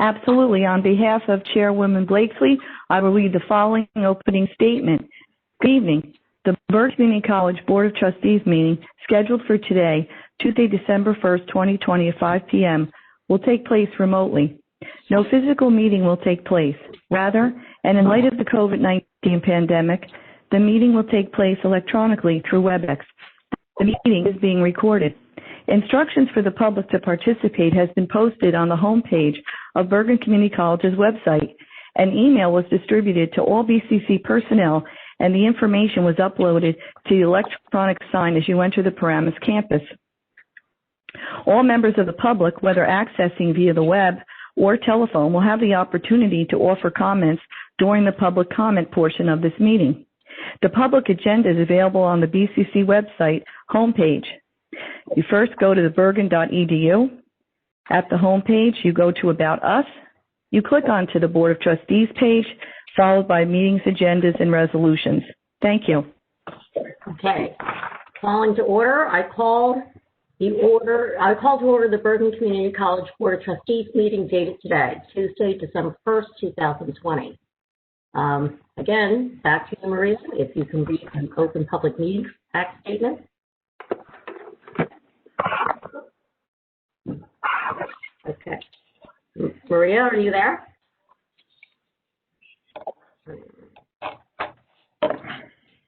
Absolutely. On behalf of Chairwoman Blakesley, I will read the following opening statement. Good evening. The Bergen Community College Board of Trustees meeting, scheduled for today, Tuesday, December 1st, 2020 at 5 p.m., will take place remotely. No physical meeting will take place. Rather, and in light of the COVID-19 pandemic, the meeting will take place electronically through WebEx. The meeting is being recorded. Instructions for the public to participate has been posted on the homepage of Bergen Community College's website. An email was distributed to all BCC personnel, and the information was uploaded to the electronic sign as you enter the Paramus campus. All members of the public, whether accessing via the web or telephone, will have the opportunity to offer comments during the public comment portion of this meeting. The public agenda is available on the BCC website homepage. You first go to the bergen.edu. At the homepage, you go to About Us. You click onto the Board of Trustees page, followed by meetings, agendas, and resolutions. Thank you. Okay. Calling to order. I call to order the Bergen Community College Board of Trustees meeting dated today, Tuesday, December 1st, 2020. Again, back to you, Maria, if you can read an open public meeting act statement. Okay. Maria, are you there?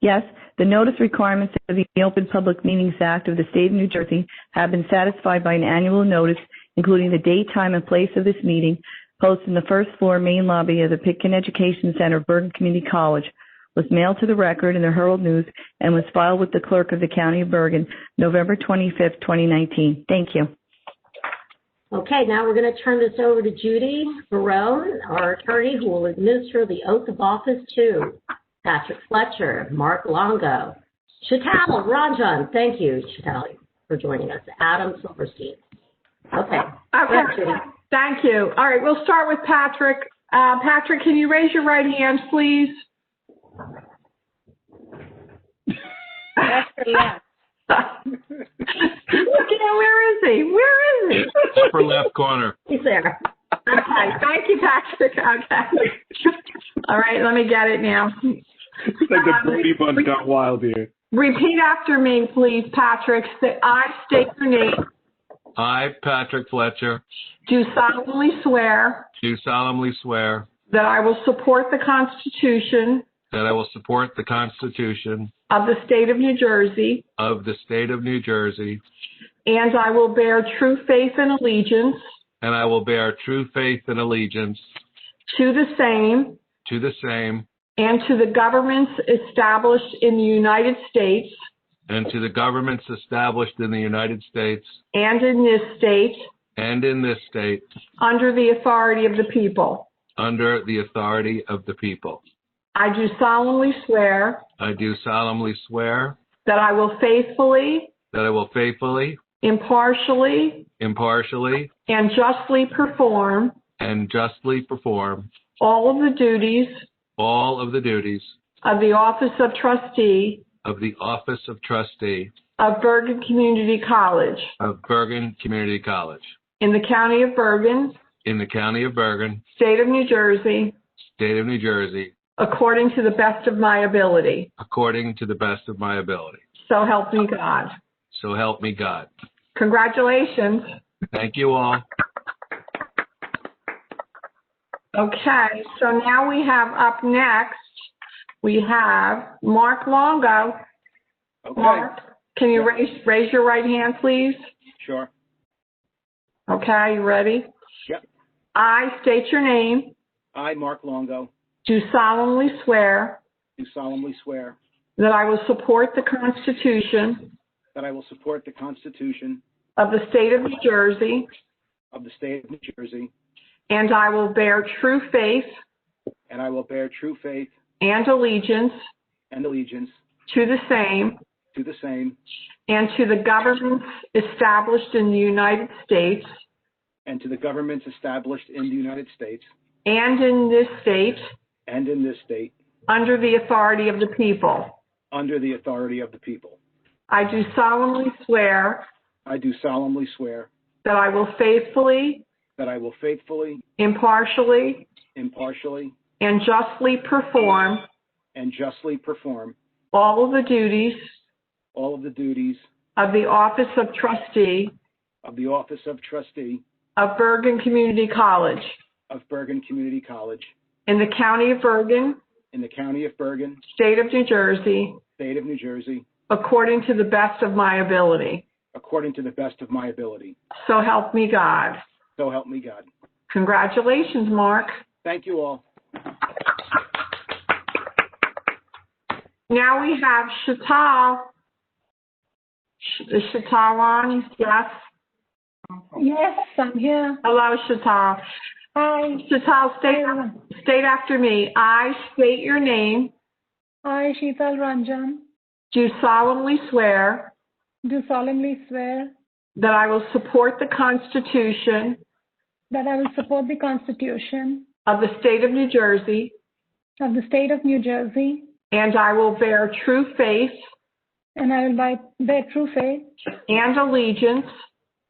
Yes, the notice requirements of the Open Public Meetings Act of the State of New Jersey have been satisfied by an annual notice, including the date, time, and place of this meeting, posted in the first floor main lobby of the Pitkin Education Center of Bergen Community College, was mailed to the record in the Herald News, and was filed with the clerk of the County of Bergen, November 25th, 2019. Thank you. Okay, now we're going to turn this over to Judy Barone, our attorney, who will administer the oath of office to Patrick Fletcher, Mark Longo, Chital Ranjan. Thank you, Chital, for joining us. Adam Silverstein. Okay. Okay. Thank you. All right, we'll start with Patrick. Patrick, can you raise your right hand, please? Yes. Where is he? Where is he? Upper left corner. He's there. Okay, thank you, Patrick. Okay. All right, let me get it now. It's like the Brady Bunch got wild here. Repeat after me, please, Patrick. I state your name. I, Patrick Fletcher, Do solemnly swear do solemnly swear that I will support the Constitution that I will support the Constitution of the State of New Jersey, of the State of New Jersey, and I will bear true faith and allegiance and I will bear true faith and allegiance to the same and to the governments established in the United States and to the governments established in the United States and in this state under the authority of the people. Under the authority of the people. I do solemnly swear that I will faithfully, impartially, and justly perform all of the duties of the office of trustee of Bergen Community College in the County of Bergen, State of New Jersey, according to the best of my ability. So help me God. Congratulations. Thank you all. Okay, so now we have up next, we have Mark Longo. Okay. Mark, can you raise your right hand, please? Sure. Okay, you ready? Yep. I state your name. I, Mark Longo, Do solemnly swear do solemnly swear that I will support the Constitution that I will support the Constitution of the State of New Jersey, and I will bear true faith and allegiance to the same and to the governments established in the United States and in this state under the authority of the people. I do solemnly swear that I will faithfully, that I will faithfully, impartially, impartially, and justly perform and justly perform all of the duties all of the duties of the office of trustee of the office of trustee of Bergen Community College of Bergen Community College in the County of Bergen, in the County of Bergen, State of New Jersey, State of New Jersey, according to the best of my ability. according to the best of my ability. So help me God. So help me God. Congratulations, Mark. Thank you all. Now we have Shatal. Is Shatal on? Yes. Yes, I'm here. Hello, Shatal. Hi. Shatal, state after me. I state your name. I, Sheetal Ranjan, Do solemnly swear do solemnly swear that I will support the Constitution that I will support the Constitution of the State of New Jersey, of the State of New Jersey, and I will bear true faith and I will bear true faith and allegiance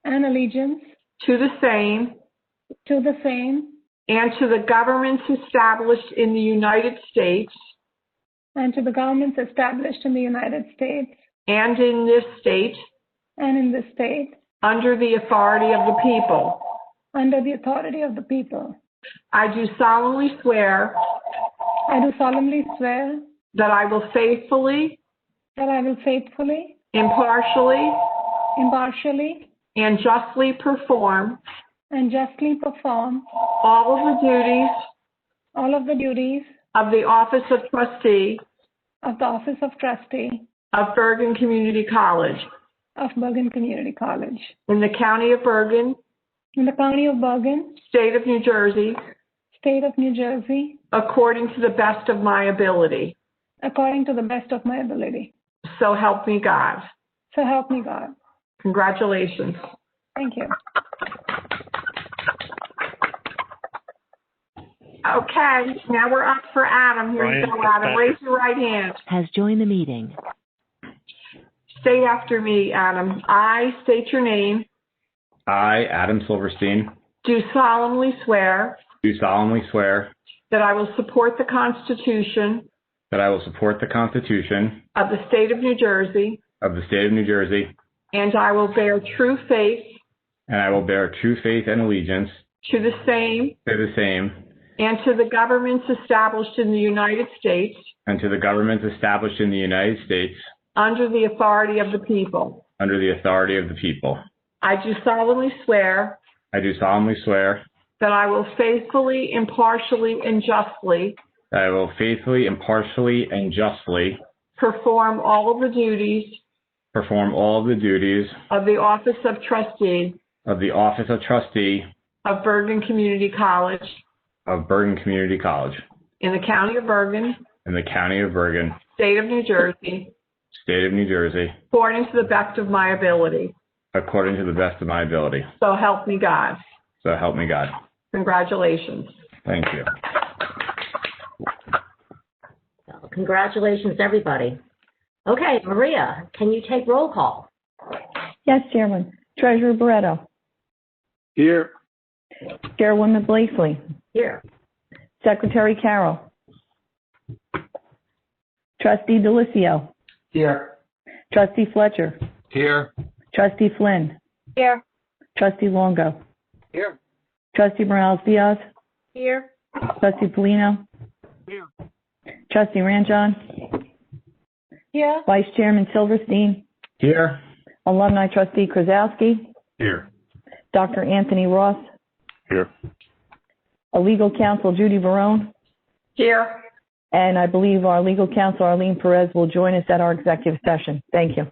and allegiance to the same to the same and to the governments established in the United States and to the governments established in the United States and in this state and in this state under the authority of the people. under the authority of the people. I do solemnly swear I do solemnly swear that I will faithfully, that I will faithfully, impartially, impartially, and justly perform and justly perform all of the duties all of the duties of the office of trustee of the office of trustee of Bergen Community College of Bergen Community College in the County of Bergen, in the County of Bergen, State of New Jersey, State of New Jersey, according to the best of my ability. according to the best of my ability. So help me God. So help me God. Congratulations. Thank you. Okay, now we're up for Adam. Here you go, Adam. Raise your right hand. Has joined the meeting. State after me, Adam. I state your name. I, Adam Silverstein, Do solemnly swear do solemnly swear that I will support the Constitution that I will support the Constitution of the State of New Jersey, of the State of New Jersey, and I will bear true faith and I will bear true faith and allegiance to the same to the same and to the governments established in the United States and to the governments established in the United States under the authority of the people. under the authority of the people. I do solemnly swear I do solemnly swear that I will faithfully, impartially, and justly that I will faithfully, impartially, and justly perform all of the duties perform all of the duties of the office of trustee of the office of trustee of Bergen Community College of Bergen Community College in the County of Bergen, in the County of Bergen, State of New Jersey, State of New Jersey, according to the best of my ability. according to the best of my ability. So help me God. So help me God. Congratulations. Thank you. So congratulations, everybody. Okay, Maria, can you take roll call? Yes, Chairman. Treasurer Barretto. Here. Chairwoman Blakely. Here. Secretary Carroll. Trustee Delicio. Here. Trustee Fletcher. Here. Trustee Flynn. Here. Trustee Longo. Here. Trustee Morales Diaz. Here. Trustee Polino. Here. Trustee Ranjan. Here. Vice Chairman Silverstein. Here. Alumni Trustee Krasowski. Here. Dr. Anthony Ross. Here. A legal counsel Judy Barone. Here. And I believe our legal counsel Arlene Perez will join us at our executive session. Thank you.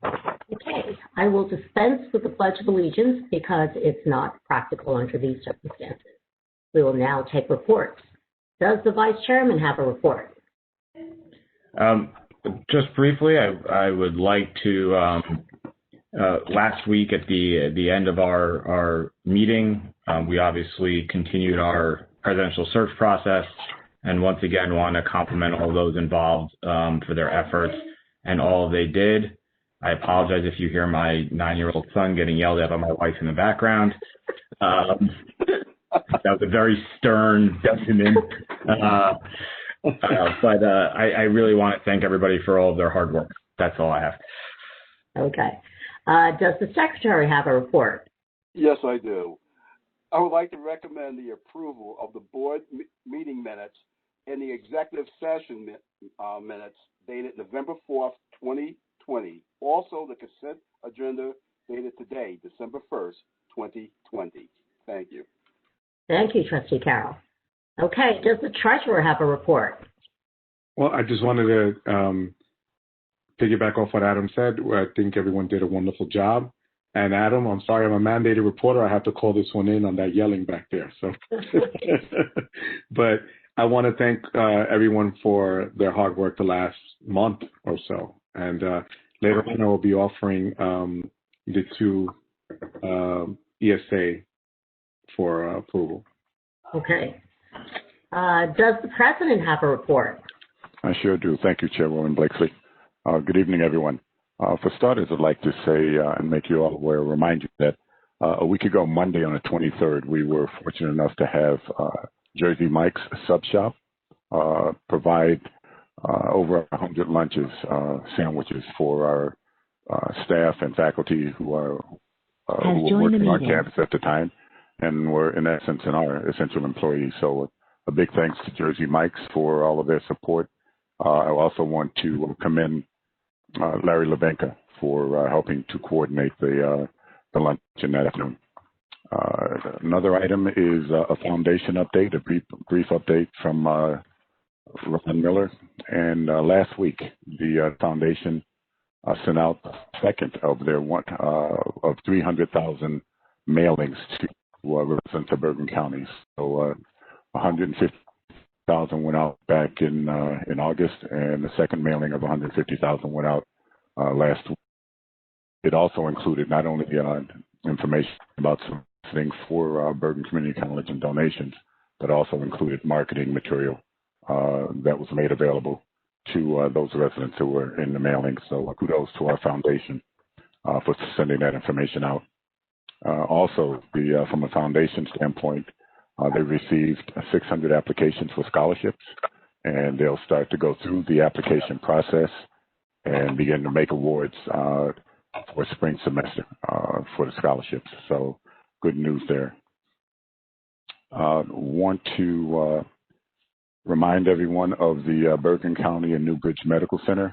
Okay, I will dispense with the Pledge of Allegiance because it's not practical under these circumstances. We will now take reports. Does the Vice Chairman have a report? Just briefly, I would like to, last week at the end of our meeting, we obviously continued our presidential search process, and once again want to compliment all those involved for their efforts and all they did. I apologize if you hear my 9-year-old son getting yelled at by my wife in the background. That was a very stern judgment. But I really want to thank everybody for all of their hard work. That's all I have. Okay. Does the secretary have a report? Yes, I do. I would like to recommend the approval of the board meeting minutes and the executive session minutes dated November 4th, 2020. Also, the consent agenda dated today, December 1st, 2020. Thank you. Thank you, Trustee Carroll. Okay. Does the treasurer have a report? Well, I just wanted to piggyback off what Adam said. I think everyone did a wonderful job. And Adam, I'm sorry, I'm a mandated reporter. I have to call this one in on that yelling back there. So, but I want to thank everyone for their hard work the last month or so. And later on, I will be offering the two ESA for approval. Okay. Does the president have a report? I sure do. Thank you, Chairwoman Blakeslee. Good evening, everyone. For starters, I'd like to say and make you all aware, remind you that a week ago, Monday on the 23rd, we were fortunate enough to have Jersey Mike's Sub Shop provide over 100 lunches, sandwiches for our staff and faculty who were working on campus at the time and were, in essence, our essential employees. So a big thanks to Jersey Mike's for all of their support. I also want to commend Larry Levenka for helping to coordinate the luncheon that afternoon. Another item is a foundation update, a brief update from Ron Miller. And last week, the foundation sent out the second of their of 300,000 mailings to residents of Bergen County. So 150,000 went out back in August, and the second mailing of 150,000 went out last week. It also included not only information about some things for Bergen Community College and donations, but also included marketing material that was made available to those residents who were in the mailing. So kudos to our foundation for sending that information out. Also, from a foundation standpoint, they received 600 applications for scholarships, and they'll start to go through the application process and begin to make awards for spring semester for the scholarships. So good news there. Want to remind everyone of the Bergen County and Newbridge Medical Center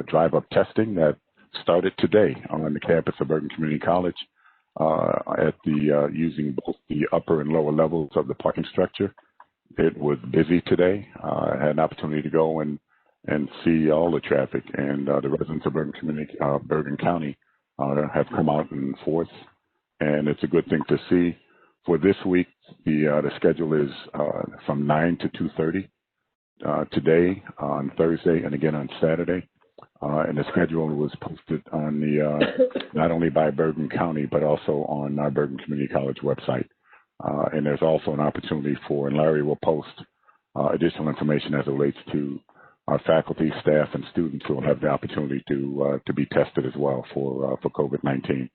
drive-up testing that started today on the campus of Bergen Community College at using both the upper and lower levels of the parking structure. It was busy today. I had an opportunity to go and see all the traffic, and the residents of Bergen County have come out in force, and it's a good thing to see. For this week, the schedule is from 9 to 2:30 today, on Thursday, and again on Saturday. And the schedule was posted on not only by Bergen County, but also on our Bergen Community College website. And there's also an opportunity and Larry will post additional information as it relates to our faculty, staff, and students who will have the opportunity to be tested as well for COVID-19.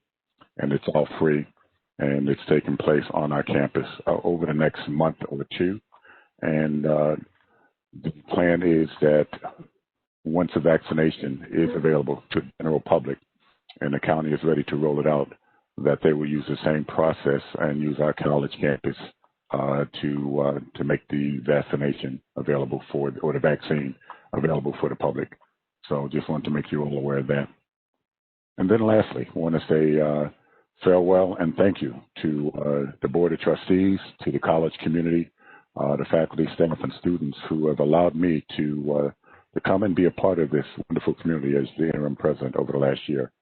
And it's all free, and it's taking place on our campus over the next month or two. And the plan is that once a vaccination is available to the general public and the county is ready to roll it out, that they will use the same process and use our college campus to make the vaccination available or the vaccine available for the public. So just want to make you all aware of that. And then lastly, I want to say farewell and thank you to the Board of Trustees, to the college community, the faculty, staff, and students who have allowed me to come and be a part of this wonderful community as the interim president over the last year.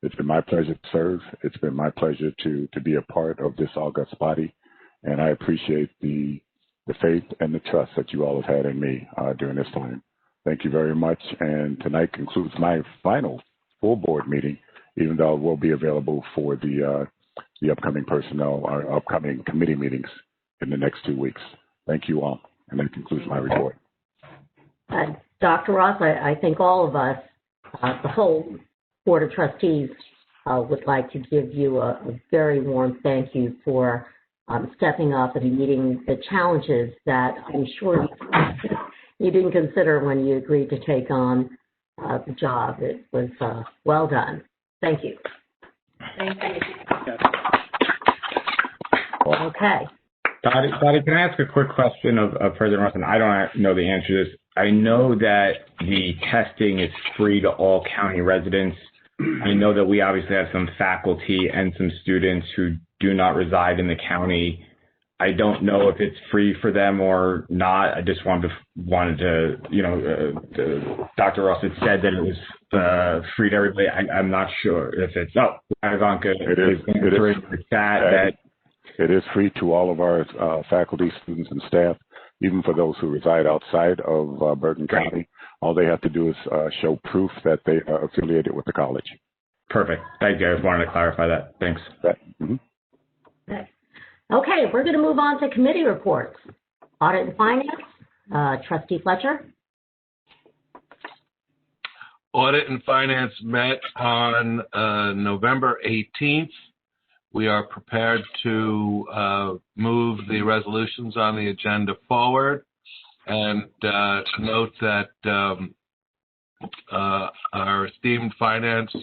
It's been my pleasure to serve. It's been my pleasure to be a part of this august body, and I appreciate the faith and the trust that you all have had in me during this time. Thank you very much, and tonight concludes my final full board meeting, even though I will be available for the upcoming our upcoming committee meetings in the next 2 weeks. Thank you all, and that concludes my report. Dr. Ross, I think all of us, the whole Board of Trustees would like to give you a very warm thank you for stepping up and meeting the challenges that I'm sure you didn't consider when you agreed to take on the job. It was well done. Thank you. Thank you. Okay. Dottie, can I ask a quick question of President Ross? And I don't know the answer to this. I know that the testing is free to all county residents. I know that we obviously have some faculty and some students who do not reside in the county. I don't know if it's free for them or not. I just wanted to Dr. Ross had said that it was free to everybody. I'm not sure if it's, Ivanka is answering the chat that it is free to all of our faculty, students, and staff, even for those who reside outside of Bergen County. All they have to do is show proof that they are affiliated with the college. Perfect. Thank you. I just wanted to clarify that. Thanks. Okay, we're going to move on to committee reports. Audit and Finance, Trustee Fletcher. Audit and Finance met on November 18th. We are prepared to move the resolutions on the agenda forward, and note that our esteemed finance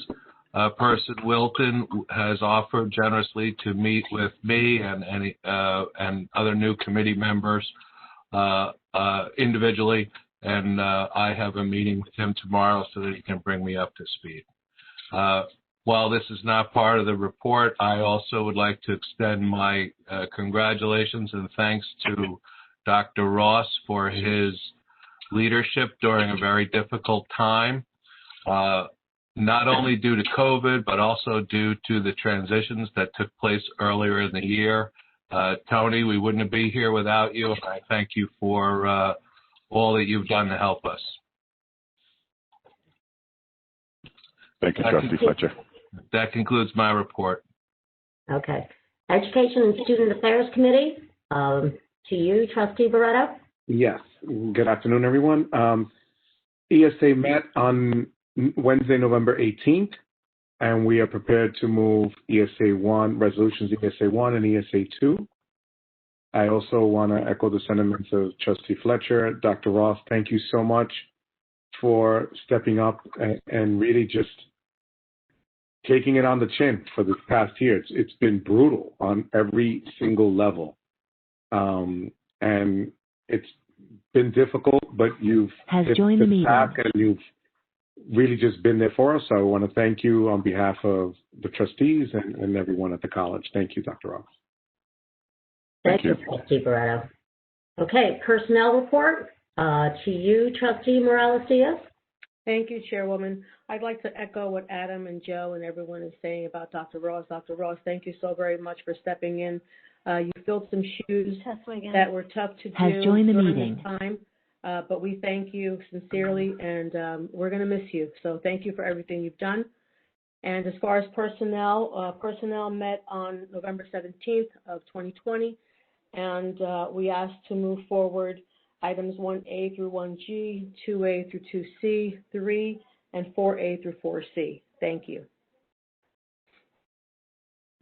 person, Wilton, has offered generously to meet with me and other new committee members individually, and I have a meeting with him tomorrow so that he can bring me up to speed. While this is not part of the report, I also would like to extend my congratulations and thanks to Dr. Ross for his leadership during a very difficult time, not only due to COVID, but also due to the transitions that took place earlier in the year. Tony, we wouldn't be here without you, and I thank you for all that you've done to help us. Thank you, Trustee Fletcher. That concludes my report. Okay. Education and Student Affairs Committee, to you, Trustee Barretto. Yes. Good afternoon, everyone. ESA met on Wednesday, November 18th, and we are prepared to move ESA 1, resolutions ESA 1 and ESA 2. I also want to echo the sentiments of Trustee Fletcher. Dr. Ross, thank you so much for stepping up and really just taking it on the chin for this past year. It's been brutal on every single level. And it's been difficult, but you've joined the meeting and you've really just been there for us. So I want to thank you on behalf of the trustees and everyone at the college. Thank you, Dr. Ross. Thank you, Trustee Barretto. Okay, personnel report, to you, Trustee Morales-Diaz. Thank you, Chairwoman. I'd like to echo what Adam and Joe and everyone is saying about Dr. Ross. Dr. Ross, thank you so very much for stepping in. You filled some shoes that were tough to do during this time, but we thank you sincerely, and we're going to miss you. So thank you for everything you've done. And as far as personnel, personnel met on November 17th of 2020, and we asked to move forward items 1A through 1G, 2A through 2C, 3, and 4A through 4C. Thank you.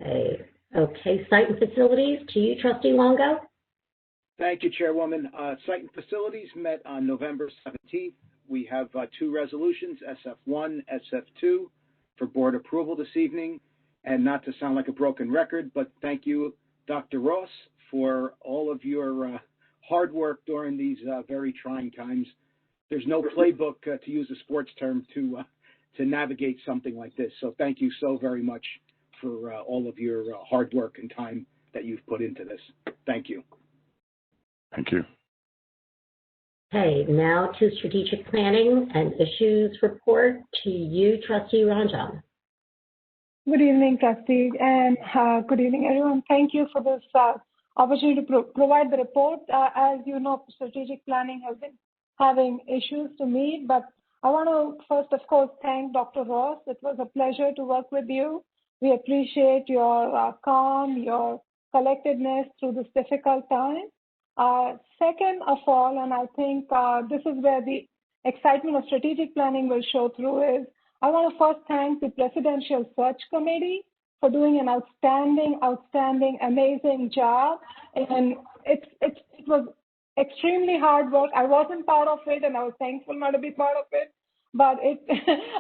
Okay, Site and Facilities, to you, Trustee Longo. Thank you, Chairwoman. Site and Facilities met on November 17th. We have two resolutions, SF1, SF2, for board approval this evening. And not to sound like a broken record, but thank you, Dr. Ross, for all of your hard work during these very trying times. There's no playbook, to use a sports term, to navigate something like this. So thank you so very much for all of your hard work and time that you've put into this. Thank you. Thank you. Okay, now to Strategic Planning and Issues Report, to you, Trustee Ranjan. Good evening, Trustee, and good evening, everyone. Thank you for this opportunity to provide the report. As you know, strategic planning has been having issues to meet, but I want to first, of course, thank Dr. Ross. It was a pleasure to work with you. We appreciate your calm, your collectedness through this difficult time. Second of all, and I think this is where the excitement of strategic planning will show through, is I want to first thank the Presidential Search Committee for doing an outstanding, amazing job. And it was extremely hard work. I wasn't part of it, and I was thankful not to be part of it. But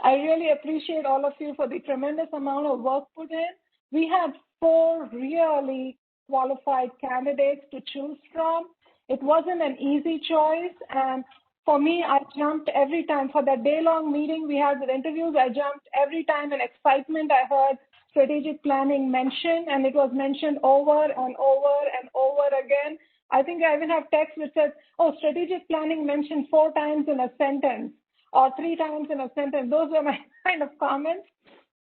I really appreciate all of you for the tremendous amount of work put in. We had 4 really qualified candidates to choose from. It wasn't an easy choice, and for me, I jumped every time. For that day-long meeting we had with interviews, I jumped every time in excitement I heard strategic planning mentioned, and it was mentioned over and over and over again. I think I even have text which says, oh, strategic planning mentioned 4 times in a sentence or 3 times in a sentence. Those were my kind of comments.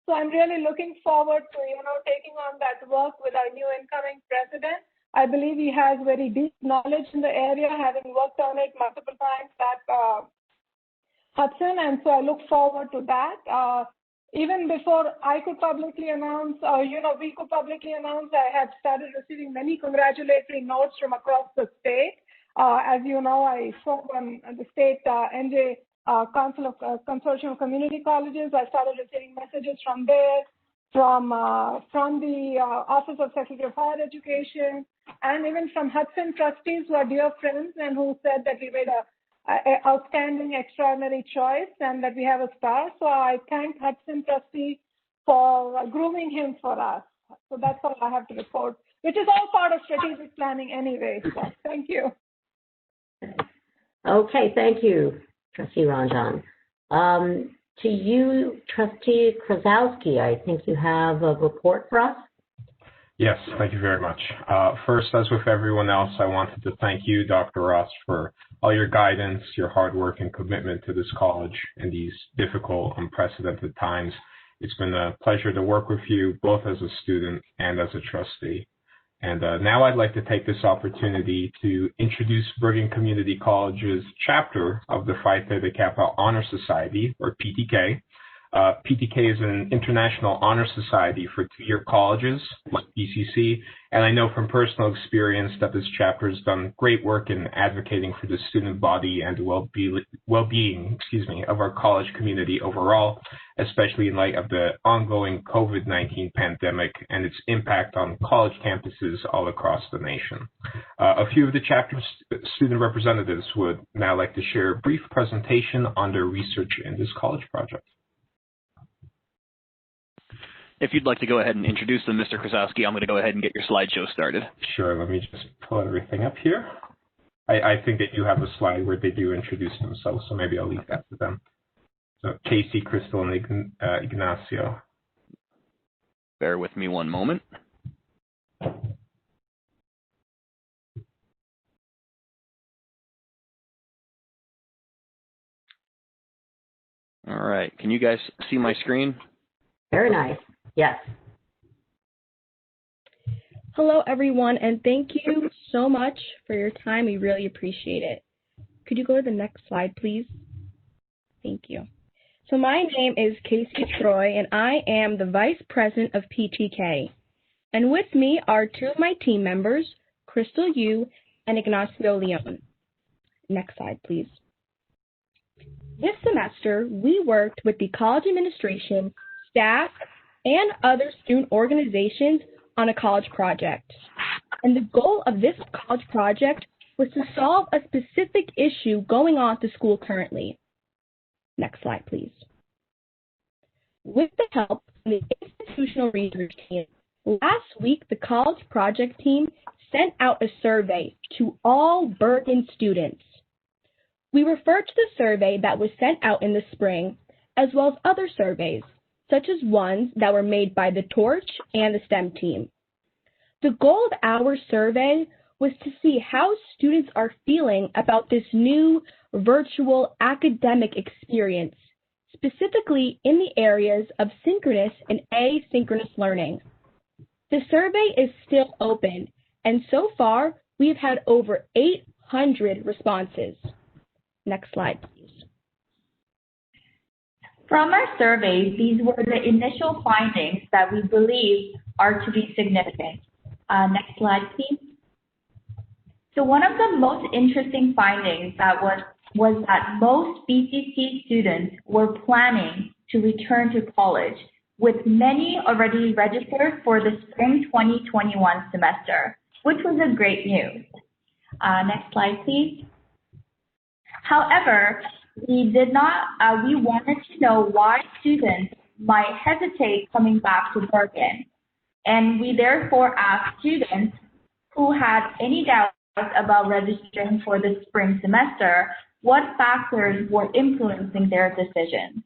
So I'm really looking forward to, taking on that work with our new incoming president. I believe he has very deep knowledge in the area, having worked on it multiple times at Hudson, and so I look forward to that. Even before I could publicly announce, we could publicly announce, I had started receiving many congratulatory notes from across the state. As you know, I spoke on the state NJ Council of Consortium of Community Colleges. I started receiving messages from there, from the Office of Secretary of Higher Education, and even from Hudson trustees who are dear friends and who said that we made an outstanding, extraordinary choice and that we have a star. So I thank Hudson trustee for grooming him for us. So that's all I have to report, which is all part of strategic planning anyway. So thank you. Okay, thank you, Trustee Ranjan. To you, Trustee Krasowski, I think you have a report for us. Yes, thank you very much. First, as with everyone else, I wanted to thank you, Dr. Ross, for all your guidance, your hard work and commitment to this college in these difficult, unprecedented times. It's been a pleasure to work with you, both as a student and as a trustee. And now I'd like to take this opportunity to introduce Bergen Community College's chapter of the Phi Theta Kappa Honor Society, or PTK. PTK is an international honor society for 2-year colleges, like BCC, and I know from personal experience that this chapter has done great work in advocating for the student body and well-being of our college community overall, especially in light of the ongoing COVID-19 pandemic and its impact on college campuses all across the nation. A few of the chapter's student representatives would now like to share a brief presentation on their research in this college project. If you'd like to go ahead and introduce them, Mr. Krasowski, I'm going to go ahead and get your slideshow started. Sure, let me just pull everything up here. I think that you have a slide where they do introduce themselves, so maybe I'll leave that to them. So Casey, Crystal, and Ignacio. Bear with me one moment. All right, can you guys see my screen? Very nice. Yes. Hello, everyone, and thank you so much for your time. We really appreciate it. Could you go to the next slide, please? Thank you. So my name is Casey Troy, and I am the Vice President of PTK. And with me are 2 of my team members, Crystal Yu and Ignacio Leon. Next slide, please. This semester, we worked with the college administration, staff, and other student organizations on a college project. And the goal of this college project was to solve a specific issue going on at the school currently. Next slide, please. With the help from the institutional research team, last week the college project team sent out a survey to all Bergen students. We refer to the survey that was sent out in the spring, as well as other surveys, such as ones that were made by the Torch and the STEM team. The goal of our survey was to see how students are feeling about this new virtual academic experience, specifically in the areas of synchronous and asynchronous learning. The survey is still open, and so far we've had over 800 responses. Next slide, please. From our survey, these were the initial findings that we believe are to be significant. Next slide, please. So one of the most interesting findings that was that most BCC students were planning to return to college, with many already registered for the spring 2021 semester, which was a great news. Next slide, please. However, we wanted to know why students might hesitate coming back to Bergen. And we therefore asked students who had any doubts about registering for the spring semester, what factors were influencing their decisions.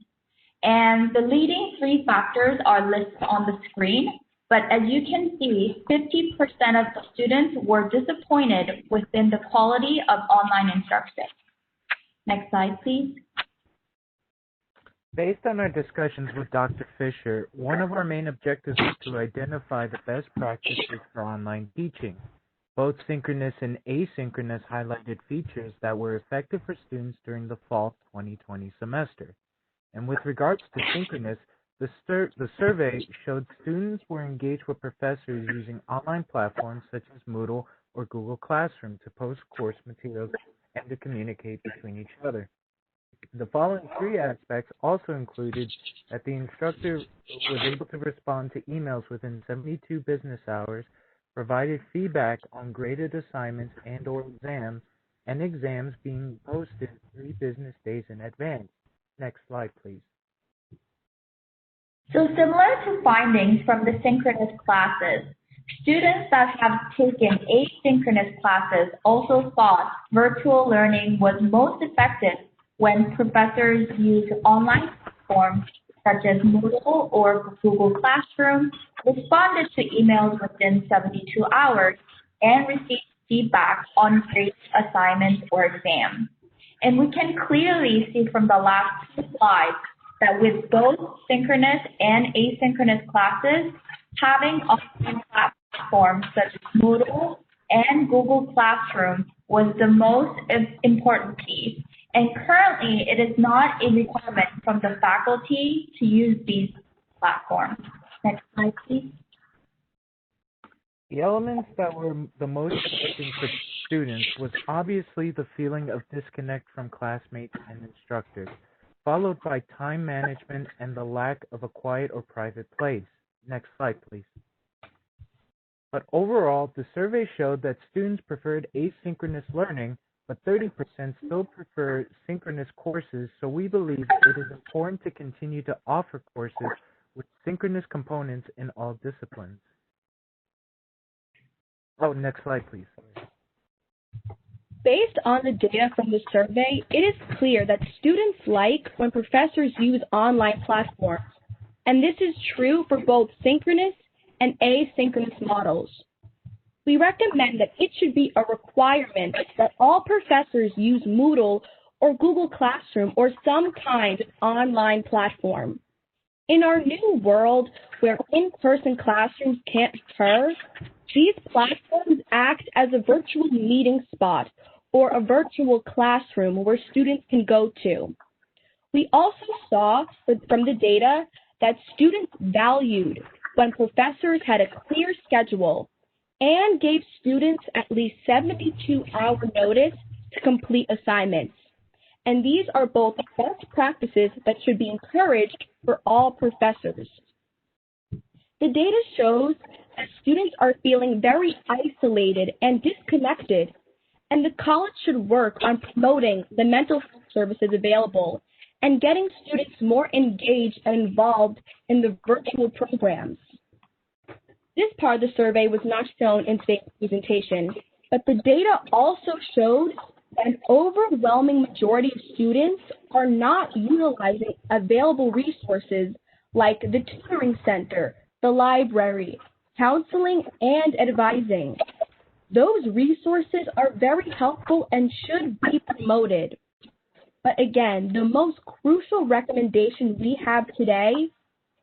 And the leading three factors are listed on the screen, but as you can see, 50% of the students were disappointed within the quality of online instruction. Next slide, please. Based on our discussions with Dr. Fisher, one of our main objectives is to identify the best practices for online teaching. Both synchronous and asynchronous highlighted features that were effective for students during the fall 2020 semester. And with regards to synchronous, the survey showed students were engaged with professors using online platforms such as Moodle or Google Classroom to post course materials and to communicate between each other. The following three aspects also included that the instructor was able to respond to emails within 72 business hours, provided feedback on graded assignments and/or exams, and exams being posted 3 business days in advance. Next slide, please. So similar to findings from the synchronous classes, students that have taken asynchronous classes also thought virtual learning was most effective when professors use online platforms such as Moodle or Google Classroom, responded to emails within 72 hours, and received feedback on graded assignments or exams. And we can clearly see from the last 2 slides that with both synchronous and asynchronous classes, having online platforms such as Moodle and Google Classroom was the most important piece. And currently, it is not a requirement from the faculty to use these platforms. Next slide, please. The elements that were the most important for students was obviously the feeling of disconnect from classmates and instructors, followed by time management and the lack of a quiet or private place. Next slide, please. But overall, the survey showed that students preferred asynchronous learning, but 30% still prefer synchronous courses, so we believe it is important to continue to offer courses with synchronous components in all disciplines. Oh, next slide, please. Based on the data from the survey, it is clear that students like when professors use online platforms, and this is true for both synchronous and asynchronous models. We recommend that it should be a requirement that all professors use Moodle or Google Classroom or some kind of online platform. In our new world where in-person classrooms can't occur, these platforms act as a virtual meeting spot or a virtual classroom where students can go to. We also saw from the data that students valued when professors had a clear schedule and gave students at least 72-hour notice to complete assignments. And these are both best practices that should be encouraged for all professors. The data shows that students are feeling very isolated and disconnected, and the college should work on promoting the mental health services available and getting students more engaged and involved in the virtual programs. This part of the survey was not shown in today's presentation, but the data also showed that an overwhelming majority of students are not utilizing available resources like the tutoring center, the library, counseling, and advising. Those resources are very helpful and should be promoted. But again, the most crucial recommendation we have today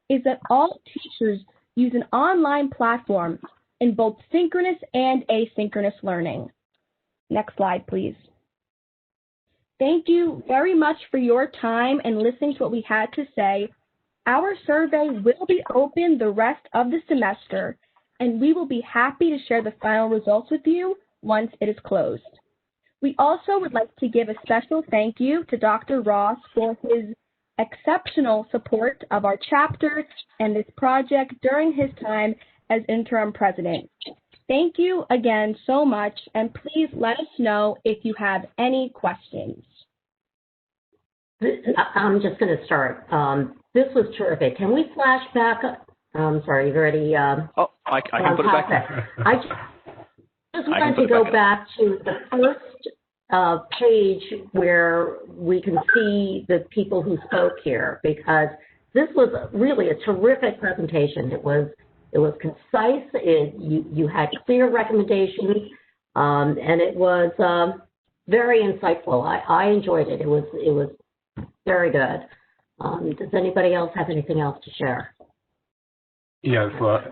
is that all teachers use an online platform in both synchronous and asynchronous learning. Next slide, please. Thank you very much for your time and listening to what we had to say. Our survey will be open the rest of the semester, and we will be happy to share the final results with you once it is closed. We also would like to give a special thank you to Dr. Ross for his exceptional support of our chapter and this project during his time as interim president. Thank you again so much, and please let us know if you have any questions. I'm just going to start. This was terrific. Can we flash back? I'm sorry, you've already. I can put it back. I just wanted to go back to the first page where we can see the people who spoke here, because this was really a terrific presentation. It was concise. You had clear recommendations, and it was very insightful. I enjoyed it. It was very good. Does anybody else have anything else to share? Yeah,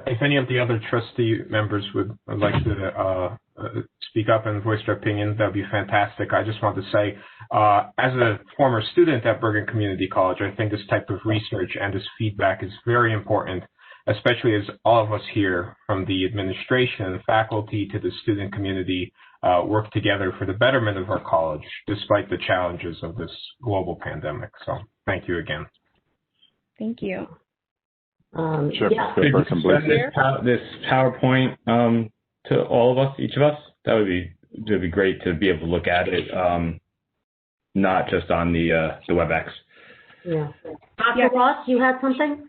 if any of the other trustee members would like to speak up and voice their opinion, that would be fantastic. I just want to say, as a former student at Bergen Community College, I think this type of research and this feedback is very important, especially as all of us here, from the administration, faculty to the student community, work together for the betterment of our college, despite the challenges of this global pandemic. So thank you again. Thank you. Sure. Yeah. Could you send this PowerPoint to all of us, each of us? That would be great to be able to look at it, not just on the WebEx. Yeah. Dr. Ross, you had something?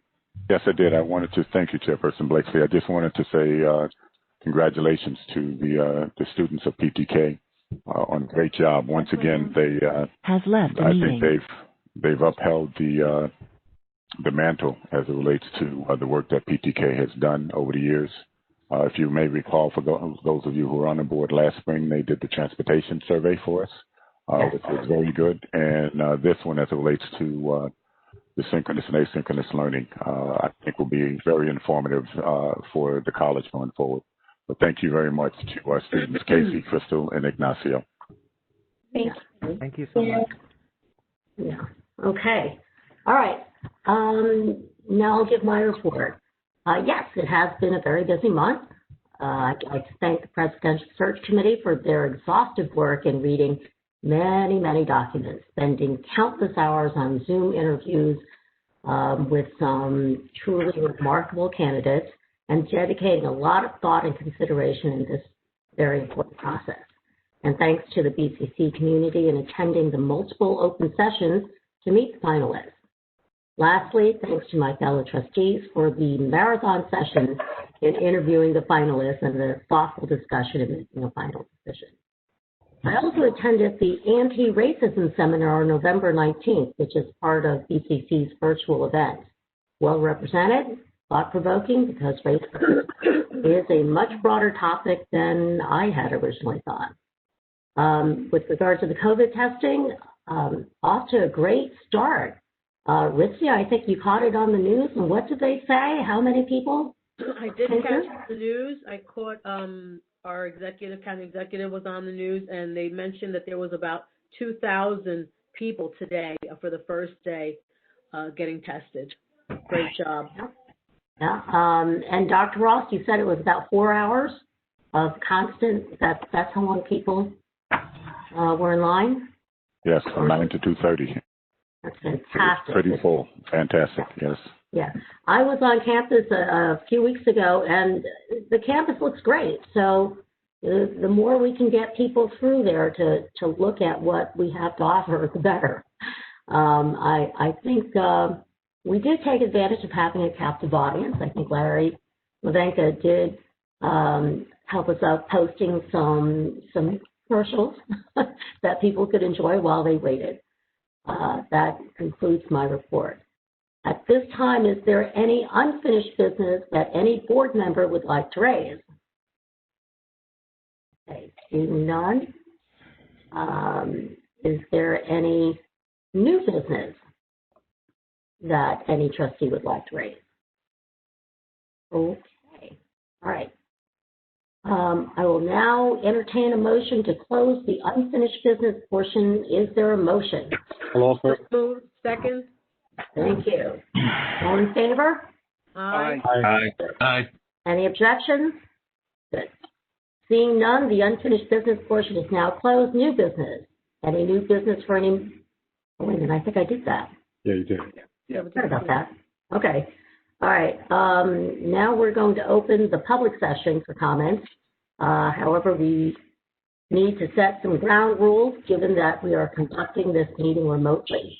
Yes, I did. I wanted to thank you, Chairperson Blakeslee. I just wanted to say congratulations to the students of PTK on a great job. Once again, they has left the I meeting. think they've upheld the mantle as it relates to the work that PTK has done over the years. If you may recall, for those of you who were on the board last spring, they did the transportation survey for us, which was very good. And this one, as it relates to the synchronous and asynchronous learning, I think will be very informative for the college going forward. But thank you very much to our students, Casey, Crystal, and Ignacio. Thank you so much. Yeah. Okay. All right. Now I'll give my report. Yes, it has been a very busy month. I'd like to thank the Presidential Search Committee for their exhaustive work in reading many, many documents, spending countless hours on Zoom interviews with some truly remarkable candidates, and dedicating a lot of thought and consideration in this very important process. And thanks to the BCC community in attending the multiple open sessions to meet the finalists. Lastly, thanks to my fellow trustees for the marathon sessions in interviewing the finalists and the thoughtful discussion in the final decision. I also attended the Anti-Racism Seminar on November 19th, which is part of BCC's virtual event. Well represented, thought-provoking, because racism is a much broader topic than I had originally thought. With regard to the COVID testing, off to a great start. Ritzy, I think you caught it on the news, and what did they say? How many people? I did catch the news. I caught our county executive was on the news, and they mentioned that there was about 2,000 people today for the first day getting tested. Great job. Yeah. And Dr. Ross, you said it was about 4 hours of constant. That's how long people were in line? Yes, from 9 to 2:30. That's fantastic. Pretty full. Fantastic, yes. Yeah. I was on campus a few weeks ago, and the campus looks great. So the more we can get people through there to look at what we have to offer, the better. I think we did take advantage of having a captive audience. I think Larry Levenka did help us out posting some commercials that people could enjoy while they waited. That concludes my report. At this time, is there any unfinished business that any board member would like to raise? Okay, seeing none. Is there any new business that any trustee would like to raise? Okay, all right. I will now entertain a motion to close the unfinished business portion. Is there a motion? Hello, sir. Second. Thank you. All in favor? Aye. Aye. Any objections? Good. Seeing none, the unfinished business portion is now closed. New business. Any new business for any? Oh, wait a minute, I think I did that. Yeah, you did. Yeah. Sorry about that. Okay. All right. Now we're going to open the public session for comments. However, we need to set some ground rules given that we are conducting this meeting remotely.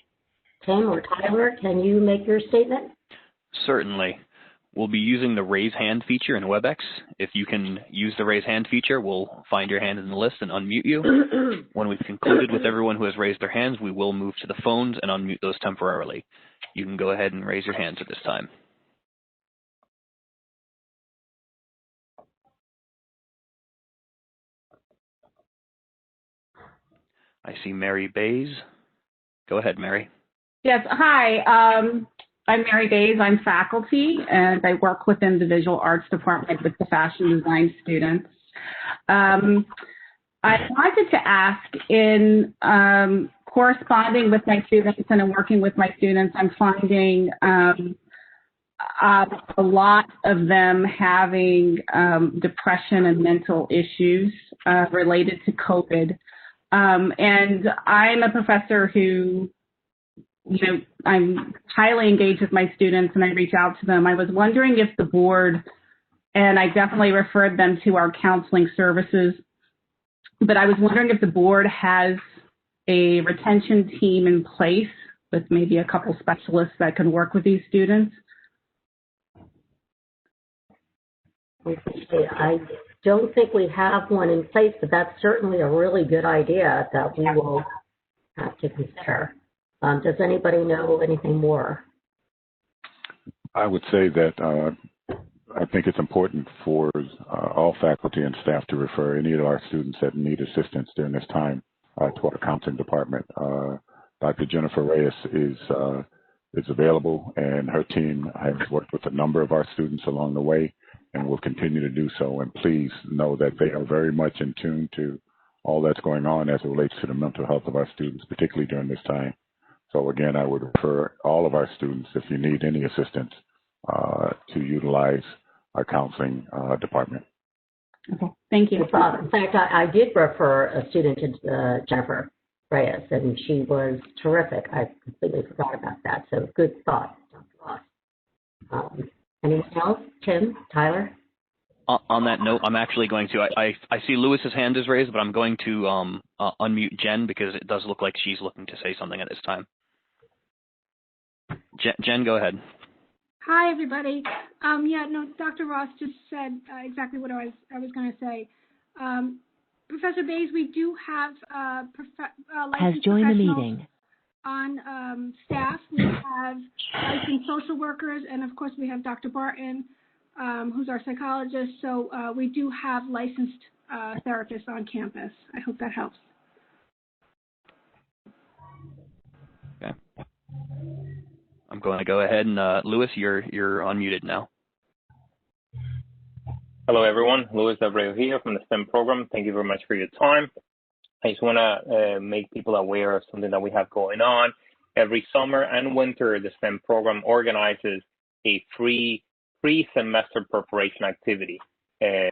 Tim or Tyler, can you make your statement? Certainly. We'll be using the raise hand feature in WebEx. If you can use the raise hand feature, we'll find your hand in the list and unmute you. When we've concluded with everyone who has raised their hands, we will move to the phones and unmute those temporarily. You can go ahead and raise your hands at this time. I see Mary Bays. Go ahead, Mary. Yes, hi. I'm Mary Bays. I'm faculty, and I work within the Visual Arts Department with the fashion design students. I wanted to ask, in corresponding with my students and in working with my students, I'm finding a lot of them having depression and mental issues related to COVID. And I'm a professor who, I'm highly engaged with my students and I reach out to them. I was wondering if the board, and I definitely referred them to our counseling services, but I was wondering if the board has a retention team in place with maybe a couple specialists that can work with these students. I don't think we have one in place, but that's certainly a really good idea that we will have to consider. Does anybody know anything more? I would say that I think it's important for all faculty and staff to refer any of our students that need assistance during this time to our counseling department. Dr. Jennifer Reyes is available, and her team has worked with a number of our students along the way and will continue to do so. And please know that they are very much in tune to all that's going on as it relates to the mental health of our students, particularly during this time. So again, I would refer all of our students, if you need any assistance, to utilize our counseling department. Okay, thank you. In fact, I did refer a student to Jennifer Reyes, and she was terrific. I completely forgot about that. So good thought, Dr. Ross. Anyone else? Tim, Tyler? On that note, I'm actually going to, I see Lewis's hand is raised, but I'm going to unmute Jen because it does look like she's looking to say something at this time. Jen, go ahead. Hi, everybody. Dr. Ross just said exactly what I was going to say. Professor Bays, we do have licensed professionals on staff. We have licensed social workers, and of course we have Dr. Barton, who's our psychologist. So we do have licensed therapists on campus. I hope that helps. Okay. I'm going to go ahead and Lewis, you're unmuted now. Hello, everyone. Luis Abreu here from the STEM program. Thank you very much for your time. I just want to make people aware of something that we have going on. Every summer and winter, the STEM program organizes a free pre-semester preparation activity.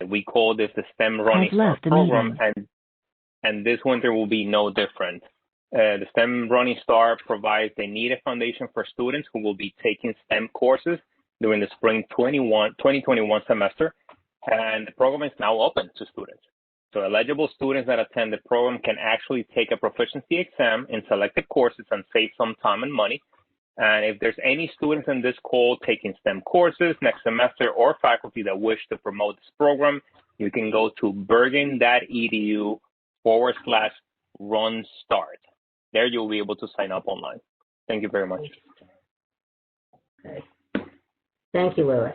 We call this the STEM Running Start program, and this winter will be no different. The STEM Running Start provides a needed foundation for students who will be taking STEM courses during the spring 2021 semester, and the program is now open to students. So eligible students that attend the program can actually take a proficiency exam in selected courses and save some time and money. And if there's any students in this call taking STEM courses next semester or faculty that wish to promote this program, you can go to bergen.edu/runstart. There you'll be able to sign up online. Thank you very much. Okay. Thank you, Lewis.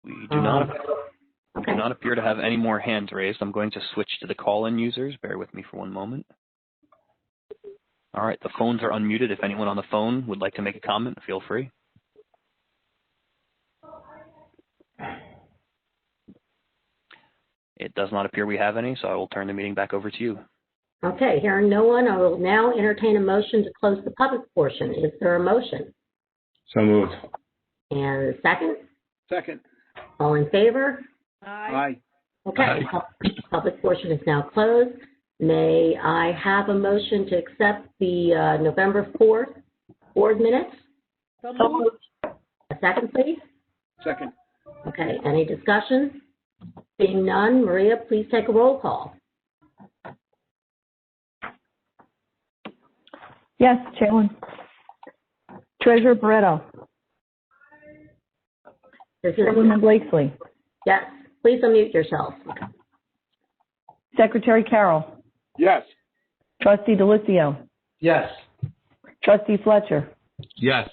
We do not appear to have any more hands raised. I'm going to switch to the call-in users. Bear with me for one moment. All right, the phones are unmuted. If anyone on the phone would like to make a comment, feel free. It does not appear we have any, so I will turn the meeting back over to you. Okay, hearing no one, I will now entertain a motion to close the public portion. Is there a motion? So moved. And a second? Second. All in favor? Aye. Okay, public portion is now closed. May I have a motion to accept the November 4th board minutes? So moved. A second, please. Second. Okay, any discussion? Seeing none, Maria, please take a roll call. Yes, Chairman. Treasurer Barreto. Chairwoman Blakesley. Yes, please unmute yourself. Secretary Carroll. Yes. Trustee Delicio. Yes. Trustee Fletcher. Yes.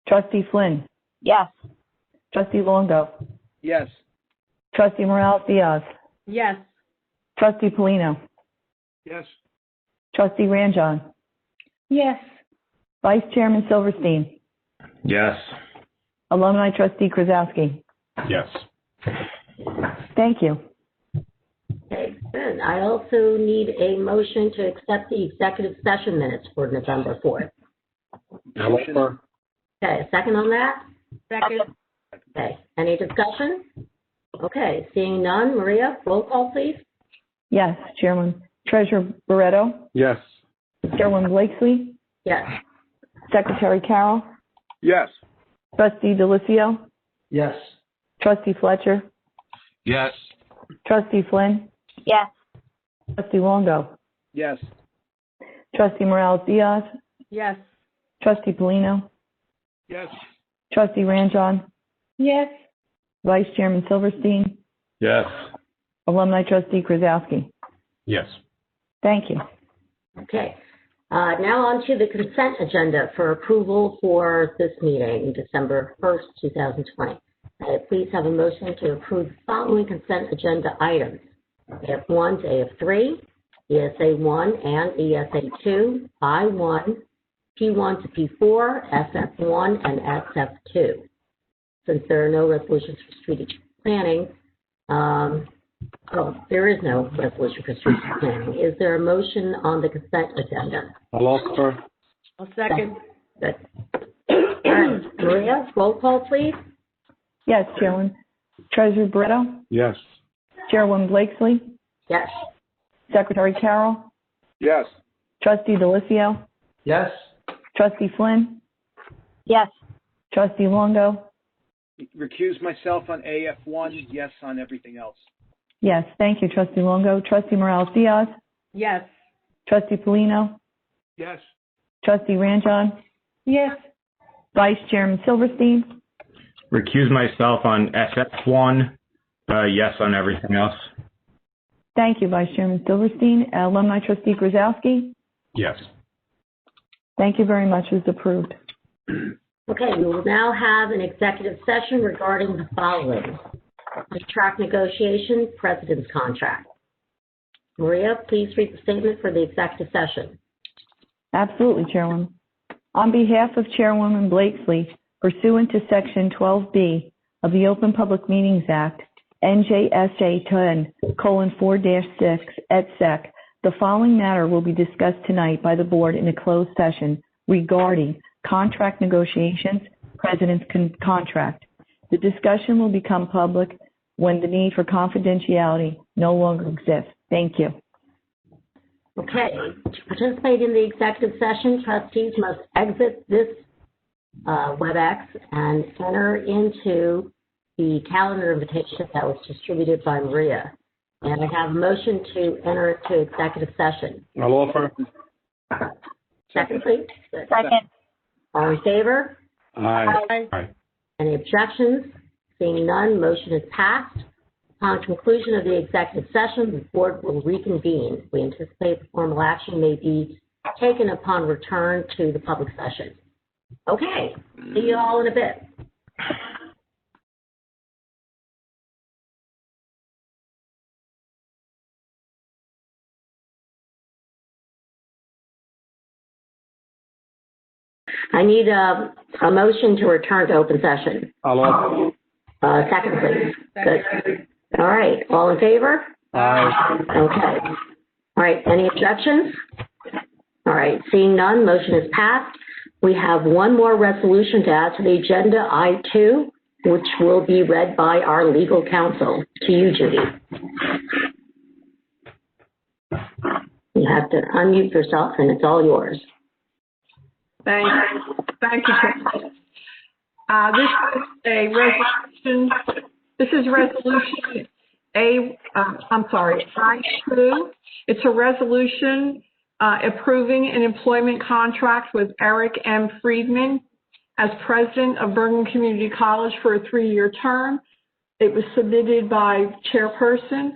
Trustee Flynn. Yes. Trustee Longo. Yes. Trustee Morales Diaz. Yes. Trustee Polino. Yes. Trustee Ranjan. Yes. Vice Chairman Silverstein. Yes. Alumni Trustee Krasowski. Yes. Thank you. Okay, good. I also need a motion to accept the executive session minutes for November 4th. Motion. Okay, a second on that? Second. Okay, any discussion? Okay, seeing none, Maria, roll call, please. Yes, Chairman. Treasurer Barreto. Yes. Chairwoman Blakesley. Yes. Secretary Carroll. Yes. Trustee Delicio. Yes. Trustee Fletcher. Yes. Trustee Flynn. Yes. Trustee Longo. Yes. Trustee Morales Diaz. Yes. Trustee Polino. Yes. Trustee Ranjan. Yes. Vice Chairman Silverstein. Yes. Alumni Trustee Krasowski. Yes. Thank you. Okay. Now on to the consent agenda for approval for this meeting, December 1st, 2020. Please have a motion to approve the following consent agenda items: AF1 to AF3, ESA1 and ESA2, I1, P1 to P4, SF1 and SF2. Since there are no resolutions for strategic planning, there is no resolution for strategic planning. Is there a motion on the consent agenda? I'll offer. I'll second. Good. All right, Maria, roll call, please. Yes, Chairman. Treasurer Barreto. Yes. Chairwoman Blakesley. Yes. Secretary Carroll. Yes. Trustee Delicio. Yes. Trustee Flynn. Yes. Trustee Longo. Recuse myself on AF1, yes on everything else. Yes, thank you, Trustee Longo. Trustee Morales Diaz. Yes. Trustee Polino. Yes. Trustee Ranjan. Yes. Vice Chairman Silverstein. Recuse myself on SF1, yes on everything else. Thank you, Vice Chairman Silverstein. Alumni Trustee Krasowski. Yes. Thank you very much. It was approved. Okay, we will now have an executive session regarding the following: contract negotiation, President's contract. Maria, please read the statement for the executive session. Absolutely, Chairwoman. On behalf of Chairwoman Blakesley, pursuant to Section 12B of the Open Public Meetings Act, NJSA 10:4-6, et sec., the following matter will be discussed tonight by the Board in a closed session regarding contract negotiations, President's contract. The discussion will become public when the need for confidentiality no longer exists. Thank you. Okay, to participate in the executive session, trustees must exit this WebEx and enter into the calendar invitation that was distributed by Maria. And I have a motion to enter into executive session. I'll offer. Second, please. Second. All in favor? Aye. Aye. Any objections? Seeing none, motion is passed. Upon conclusion of the executive session, the board will reconvene. We anticipate the formal action may be taken upon return to the public session. Okay, see you all in a bit. I need a motion to return to open session. I'll offer. Second, please. Good. All right, all in favor? Aye. Okay. All right, any objections? All right, seeing none, motion is passed. We have one more resolution to add to the agenda, I-2, which will be read by our legal counsel. To you, Judy. You have to unmute yourself, and it's all yours. Thank you, Chair. This is a resolution. This is resolution I2. It's a resolution approving an employment contract with Eric M. Friedman as president of Bergen Community College for a 3-year term. It was submitted by Chairperson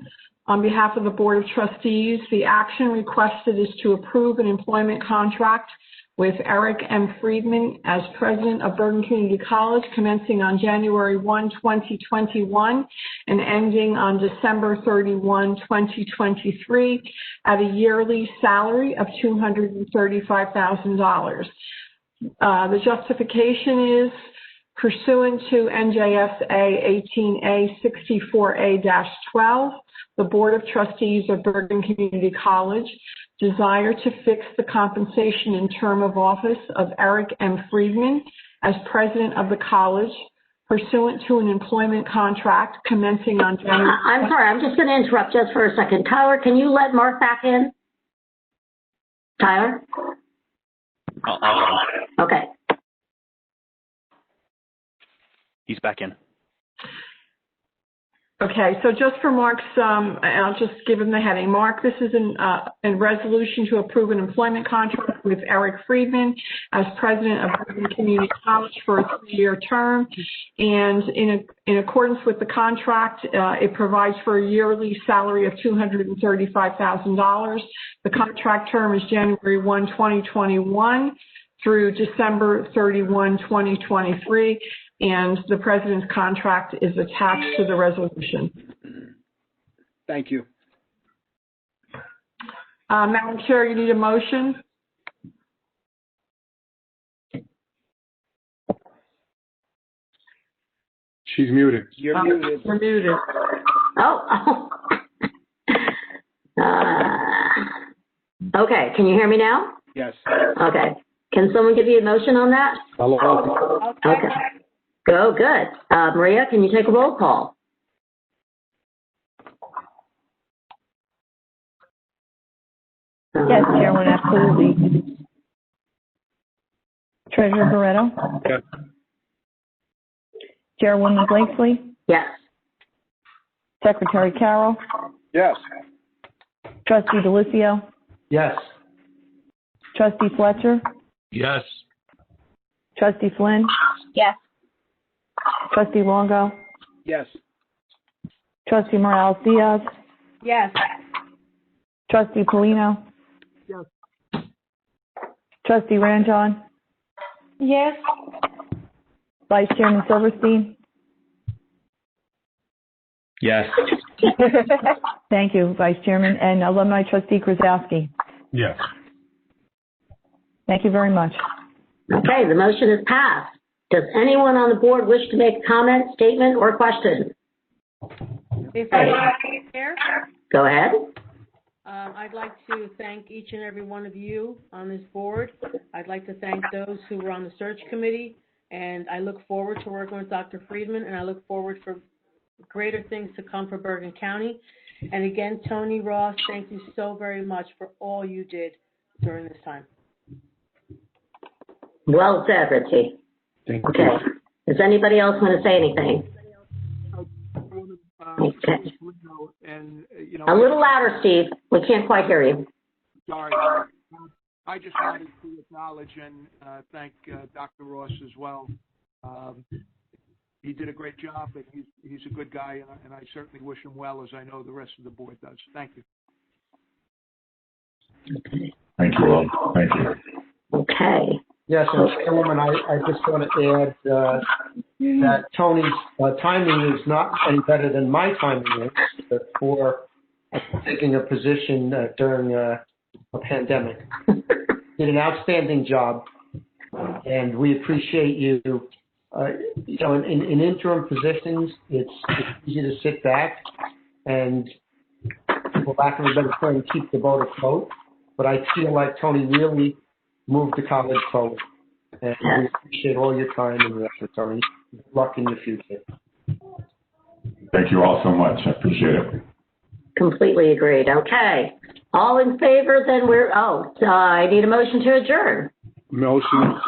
on behalf of the Board of Trustees. The action requested is to approve an employment contract with Eric M. Friedman as president of Bergen Community College, commencing on January 1, 2021, and ending on December 31, 2023, at a yearly salary of $235,000. The justification is pursuant to NJSA 18A64A-12, the Board of Trustees of Bergen Community College desire to fix the compensation and term of office of Eric M. Friedman as president of the college pursuant to an employment contract commencing on January. I'm sorry, I'm just going to interrupt just for a second. Tyler, can you let Mark back in? Tyler? Okay. He's back in. Okay, so just for Mark's, I'll just give him the heading. Mark, this is a resolution to approve an employment contract with Eric Friedman as president of Bergen Community College for a 3-year term. And in accordance with the contract, it provides for a yearly salary of $235,000. The contract term is January 1, 2021 through December 31, 2023. And the president's contract is attached to the resolution. Thank you. Madam Chair, you need a motion? She's muted. You're muted. You're muted. Oh. Okay, can you hear me now? Yes. Okay. Can someone give you a motion on that? Hello. Okay. Go, good. Maria, can you take a roll call? Yes, Chairman, absolutely. Treasurer Barreto? Yes. Chairwoman Blakesley? Yes. Secretary Carroll? Yes. Trustee Delicio? Yes. Trustee Fletcher? Yes. Trustee Flynn? Yes. Trustee Longo? Yes. Trustee Morales Diaz? Yes. Trustee Polino? Yes. Trustee Ranjon? Yes. Vice Chairman Silverstein? Yes. Thank you, Vice Chairman. And Alumni Trustee Krasowski? Yes. Thank you very much. Okay, the motion is passed. Does anyone on the board wish to make a comment, statement, or question? If I may, Chair? Go ahead. I'd like to thank each and every one of you on this board. I'd like to thank those who were on the search committee, and I look forward to working with Dr. Friedman, and I look forward for greater things to come for Bergen County. And again, Tony Ross, thank you so very much for all you did during this time. Well said, Richie. Thank you. Okay. Does anybody else want to say anything? Okay. And, A little louder, Steve. We can't quite hear you. Sorry. I just wanted to acknowledge and thank Dr. Ross as well. He did a great job, and he's a good guy, and I certainly wish him well, as I know the rest of the board does. Thank you. Thank you all. Thank you. Okay. Yes, and Chairwoman, I just want to add that Tony's timing is not any better than my timing is for taking a position during a pandemic. Did an outstanding job, and we appreciate you. In interim positions, it's easy to sit back and, for lack of a better term, keep the boat afloat. But I feel like Tony really moved the college forward, and we appreciate all your time and your effort, Tony. Good luck in your future. Thank you all so much. I appreciate it. Completely agreed. Okay. All in favor, then I need a motion to adjourn. Motion.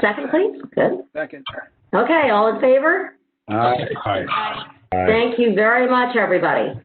Second, please. Good. Second. Okay, all in favor? Aye. Thank you very much, everybody.